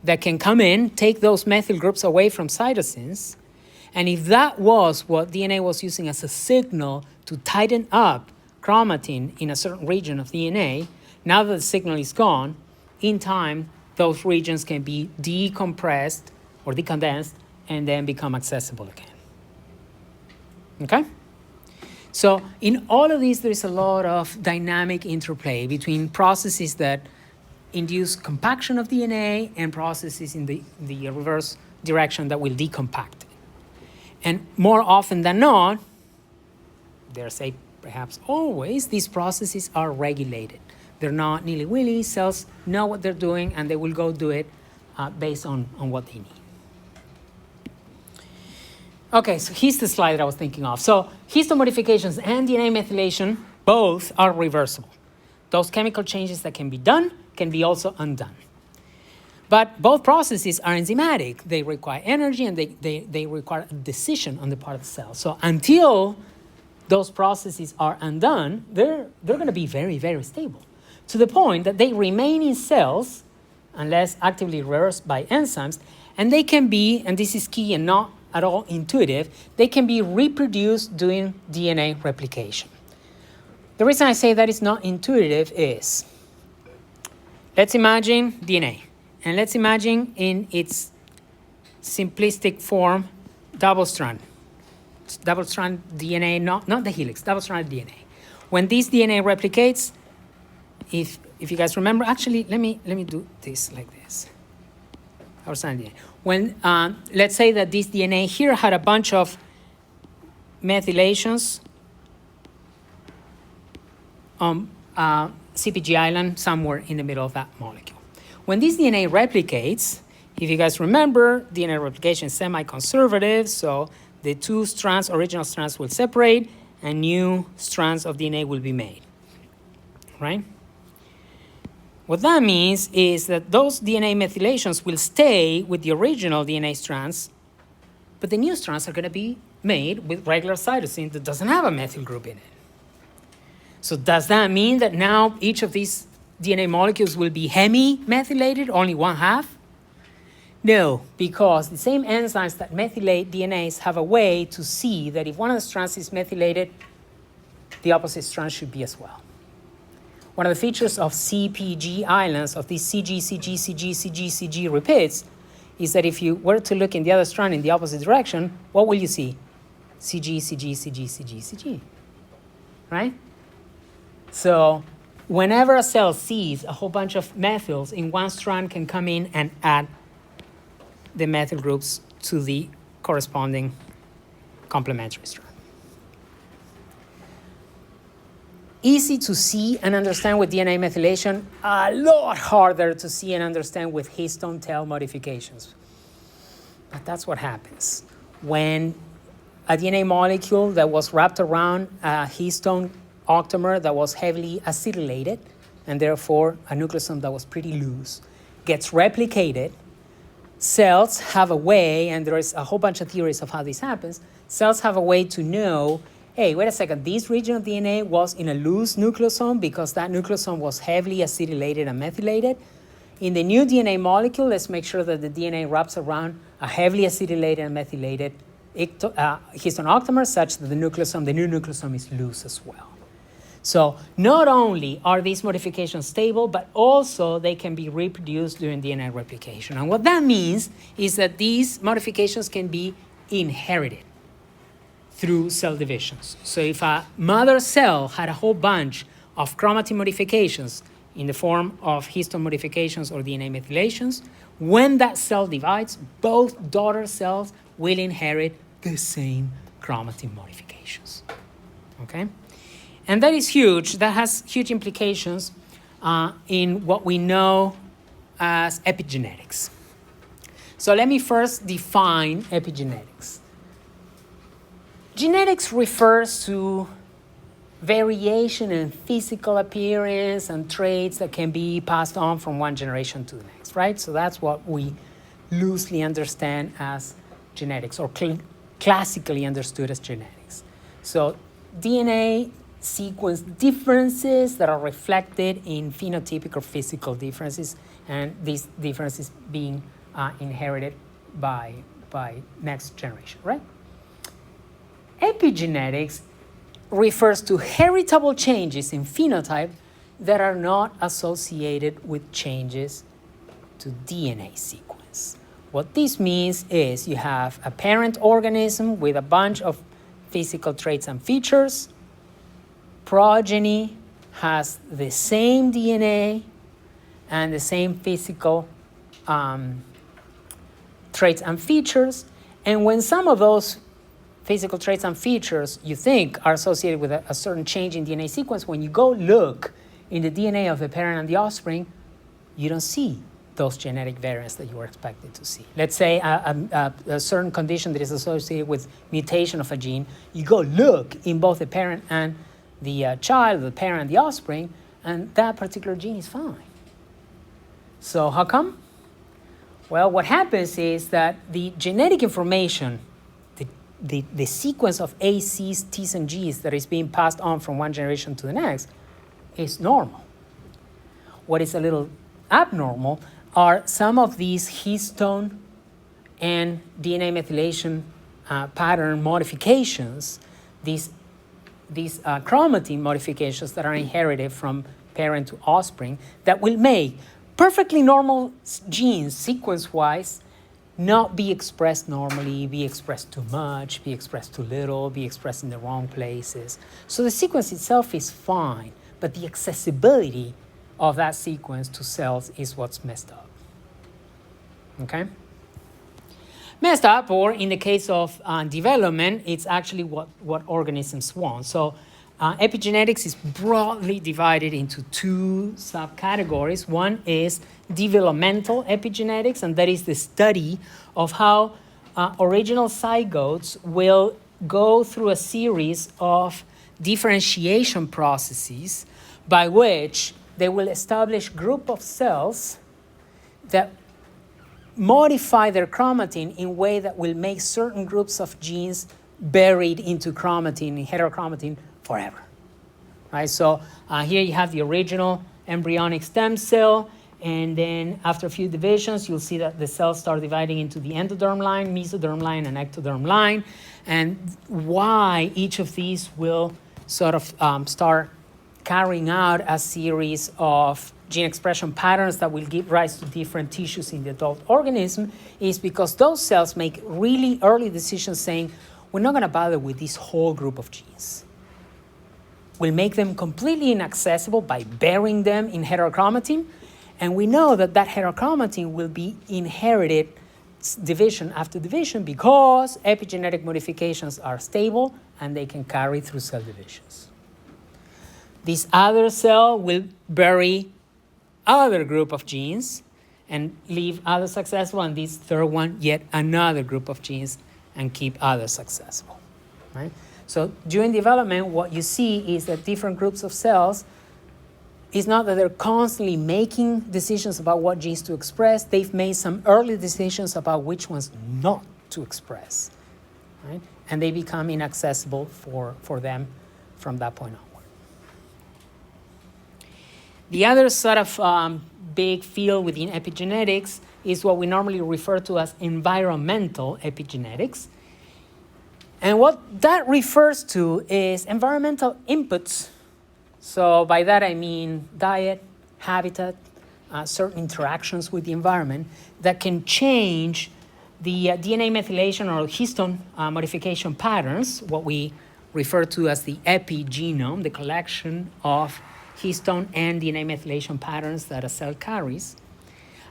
that can come in, take those methyl groups away from cytosines, and if that was what DNA was using as a signal to tighten up chromatin in a certain region of DNA, now that the signal is gone, in time, those regions can be decompressed or decondensed and then become accessible again. Okay? So in all of these, there's a lot of dynamic interplay between processes that induce compaction of DNA and processes in the reverse direction that will decompact it. And more often than not, dare say perhaps always, these processes are regulated. They're not nilly-willy. Cells know what they're doing, and they will go do it based on what they need. Okay, so here's the slide that I was thinking of. So histone modifications and DNA methylation both are reversible. Those chemical changes that can be done can be also undone. But both processes are enzymatic. They require energy, and they require a decision on the part of the cell. So until those processes are undone, they're going to be very, very stable, to the point that they remain in cells unless actively reversed by enzymes, and they can be, and this is key and not at all intuitive, they can be reproduced doing DNA replication. The reason I say that is not intuitive is, let's imagine DNA, and let's imagine in its simplistic form, double-strand DNA, not the helix, double-stranded DNA. When this DNA replicates, if you guys remember, actually, let me do this like this. Double-stranded DNA. When let's say that this DNA here had a bunch of methylations on CPG island somewhere in the middle of that molecule. When this DNA replicates, if you guys remember, DNA replication is semi-conservative, so the two strands, original strands, will separate, and new strands of DNA will be made, right? What that means is that those DNA methylations will stay with the original DNA strands, but the new strands are going to be made with regular cytosine that doesn't have a methyl group in it. So does that mean that now each of these DNA molecules will be hemi-methylated, only one half? No, because the same enzymes that methylate DNAs have a way to see that if one of the strands is methylated, the opposite strand should be as well. One of the features of CPG islands, of these CG repeats, is that if you were to look in the other strand in the opposite direction, what will you see? CG, right? So whenever a cell sees a whole bunch of methyls in one strand, can come in and add the methyl groups to the corresponding complementary strand. Easy to see and understand with DNA methylation, a lot harder to see and understand with histone tail modifications. But that's what happens. when a DNA molecule that was wrapped around a histone octamer that was heavily acetylated, and therefore a nucleosome that was pretty loose, gets replicated. Cells have a way, and there is a whole bunch of theories of how this happens, cells have a way to know, hey, wait a second, this region of DNA was in a loose nucleosome because that nucleosome was heavily acetylated and methylated. In the new DNA molecule, let's make sure that the DNA wraps around a heavily acetylated and methylated histone octamer such that the new nucleosome is loose as well. So not only are these modifications stable, but also they can be reproduced during DNA replication. And what that means is that these modifications can be inherited through cell divisions. So if a mother cell had a whole bunch of chromatin modifications in the form of histone modifications or DNA methylations, when that cell divides, both daughter cells will inherit the same chromatin modifications. Okay? And that is huge. That has huge implications in what we know as epigenetics. So let me first define epigenetics. Genetics refers to variation in physical appearance and traits that can be passed on from one generation to the next, right? So that's what we loosely understand as genetics, or classically understood as genetics. So DNA sequence differences that are reflected in phenotypic or physical differences, and these differences being inherited by next generation, right? Epigenetics refers to heritable changes in phenotype that are not associated with changes to DNA sequence. What this means is you have a parent organism with a bunch of physical traits and features. Progeny has the same DNA and the same physical traits and features. And when some of those physical traits and features you think are associated with a certain change in DNA sequence, when you go look in the DNA of the parent and the offspring, you don't see those genetic variants that you were expected to see. Let's say a certain condition that is associated with mutation of a gene, you go look in both the parent and the child, the parent and the offspring, and that particular gene is fine. So how come? Well, what happens is that the genetic information, the sequence of A, C's, T's, and G's that is being passed on from one generation to the next is normal. What is a little abnormal are some of these histone and DNA methylation pattern modifications, these chromatin modifications that are inherited from parent to offspring, that will make perfectly normal genes sequence-wise not be expressed normally, be expressed too much, be expressed too little, be expressed in the wrong places. So the sequence itself is fine, but the accessibility of that sequence to cells is what's messed up. Okay? Messed up, or in the case of development, it's actually what organisms want. So epigenetics is broadly divided into two subcategories. One is developmental epigenetics, and that is the study of how original zygotes will go through a series of differentiation processes by which they will establish group of cells that modify their chromatin in a way that will make certain groups of genes buried into chromatin, in heterochromatin, forever. Right? So here you have the original embryonic stem cell, and then after a few divisions, you'll see that the cells start dividing into the endoderm line, mesoderm line, and ectoderm line, and why each of these will sort of start carrying out a series of gene expression patterns that will give rise to different tissues in the adult organism is because those cells make really early decisions saying, we're not going to bother with this whole group of genes. We'll make them completely inaccessible by burying them in heterochromatin, and we know that that heterochromatin will be inherited division after division because epigenetic modifications are stable and they can carry through cell divisions. This other cell will bury other group of genes and leave other successful, and this third one, yet another group of genes and keep others accessible, right? So during development, what you see is that different groups of cells, it's not that they're constantly making decisions about what genes to express. They've made some early decisions about which ones not to express, right? And they become inaccessible for them from that point onward. The other sort of big field within epigenetics is what we normally refer to as environmental epigenetics. And what that refers to is environmental inputs. So by that I mean diet, habitat, certain interactions with the environment that can change the DNA methylation or histone modification patterns, what we refer to as the epigenome, the collection of histone and DNA methylation patterns that a cell carries,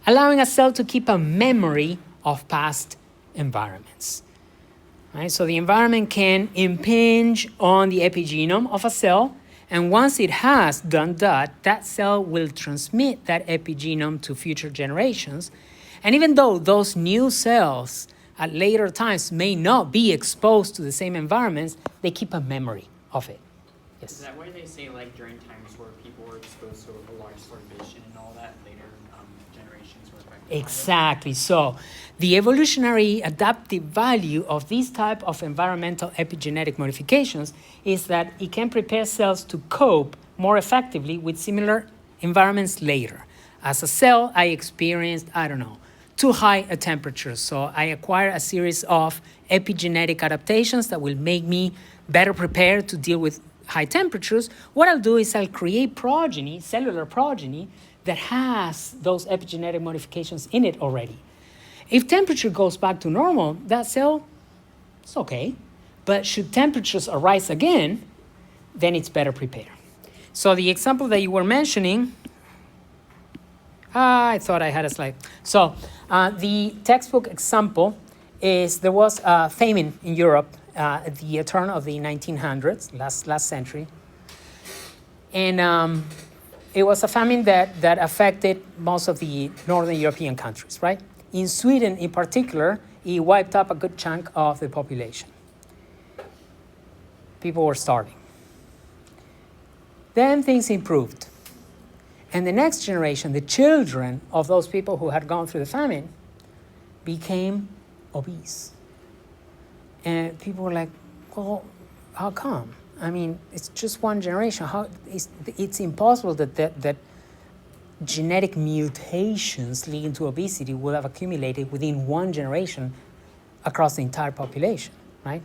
allowing a cell to keep a memory of past environments. Right? So the environment can impinge on the epigenome of a cell, and once it has done that, that cell will transmit that epigenome to future generations. And even though those new cells at later times may not be exposed to the same environments, they keep a memory of it. Yes? Is that why they say, like, during times where people were exposed to a large starvation and all that, later generations were affected by it? Exactly. So the evolutionary adaptive value of these type of environmental epigenetic modifications is that it can prepare cells to cope more effectively with similar environments later. As a cell, I experienced, too high a temperature. So I acquire a series of epigenetic adaptations that will make me better prepared to deal with high temperatures. What I'll do is I'll create progeny, cellular progeny, that has those epigenetic modifications in it already. If temperature goes back to normal, that cell, it's okay. But should temperatures arise again, then it's better prepared. So the example that you were mentioning, I thought I had a slide. So the textbook example is there was a famine in Europe at the turn of the 1900s, last century. And it was a famine that affected most of the Northern European countries, right? In Sweden, in particular, it wiped up a good chunk of the population. People were starving. Then things improved. And the next generation, the children of those people who had gone through the famine, became obese. And people were like, well, how come? I mean, it's just one generation. It's impossible that genetic mutations leading to obesity will have accumulated within one generation across the entire population, right?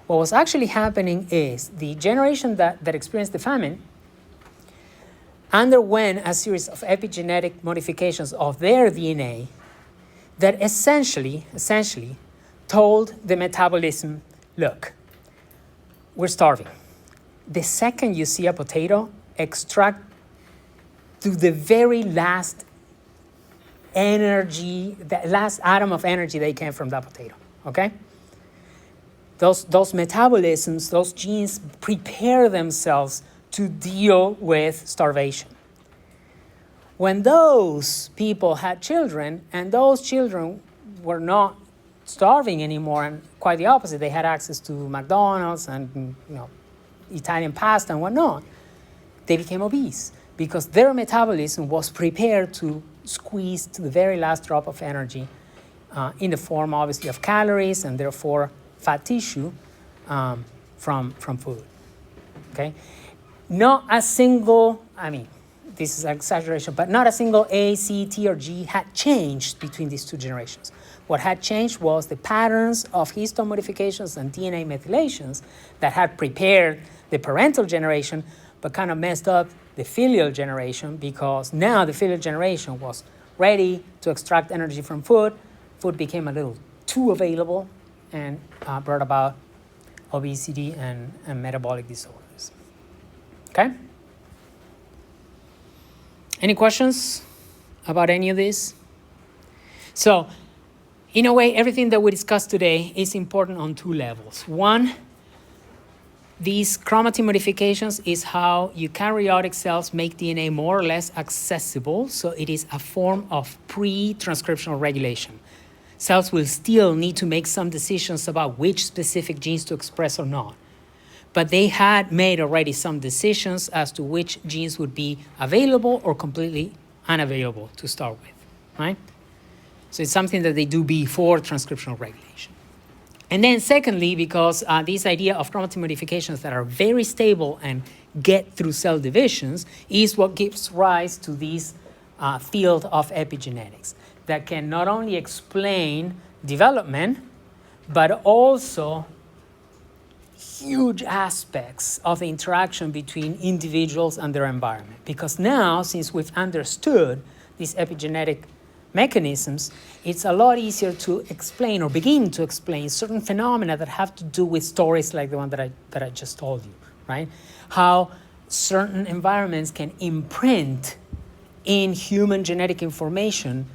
What was actually happening is the generation that experienced the famine underwent a series of epigenetic modifications of their DNA that essentially told the metabolism, look, we're starving. The second you see a potato, extract to the very last energy, the last atom of energy that came from that potato, okay? Those metabolisms, those genes prepare themselves to deal with starvation. When those people had children, and those children were not starving anymore, and quite the opposite, they had access to McDonald's and Italian pasta and whatnot, they became obese because their metabolism was prepared to squeeze to the very last drop of energy in the form, obviously, of calories and therefore fat tissue from food. Okay, not a single, this is an exaggeration, but not a single A, C, T, or G had changed between these two generations. What had changed was the patterns of histone modifications and DNA methylations that had prepared the parental generation, but kind of messed up the filial generation, because now the filial generation was ready to extract energy from food. Food became a little too available and brought about obesity and metabolic disorders. Okay? Any questions about any of this? So, in a way, everything that we discussed today is important on two levels. One, these chromatin modifications is how eukaryotic cells make DNA more or less accessible, so it is a form of pre-transcriptional regulation. cells will still need to make some decisions about which specific genes to express or not. But they had made already some decisions as to which genes would be available or completely unavailable to start with, right? So it's something that they do before transcriptional regulation. And then secondly, because this idea of chromatin modifications that are very stable and get through cell divisions is what gives rise to this field of epigenetics that can not only explain development, but also huge aspects of the interaction between individuals and their environment. Because now, since we've understood these epigenetic mechanisms, it's a lot easier to explain or begin to explain certain phenomena that have to do with stories like the one that I just told you, right? How certain environments can imprint in human genetic information,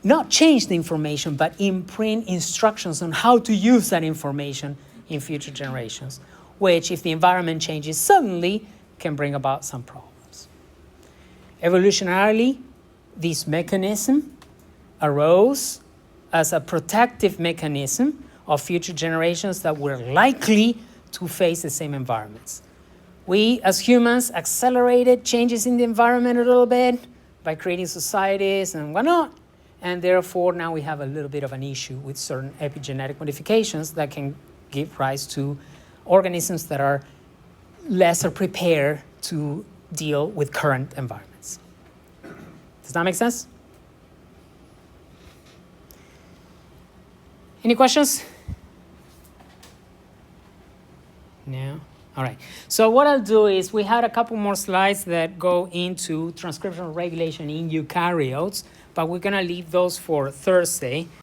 not change the information, but imprint instructions on how to use that information in future generations, which, if the environment changes suddenly, can bring about some problems. Evolutionarily, this mechanism arose as a protective mechanism of future generations that were likely to face the same environments. We, as humans, accelerated changes in the environment a little bit by creating societies and whatnot, and therefore now we have a little bit of an issue with certain epigenetic modifications that can give rise to organisms that are lesser prepared to deal with current environments. Does that make sense? Any questions? No? All right. So what I'll do is we had a couple more slides that go into transcriptional regulation in eukaryotes, but we're going to leave those for Thursday.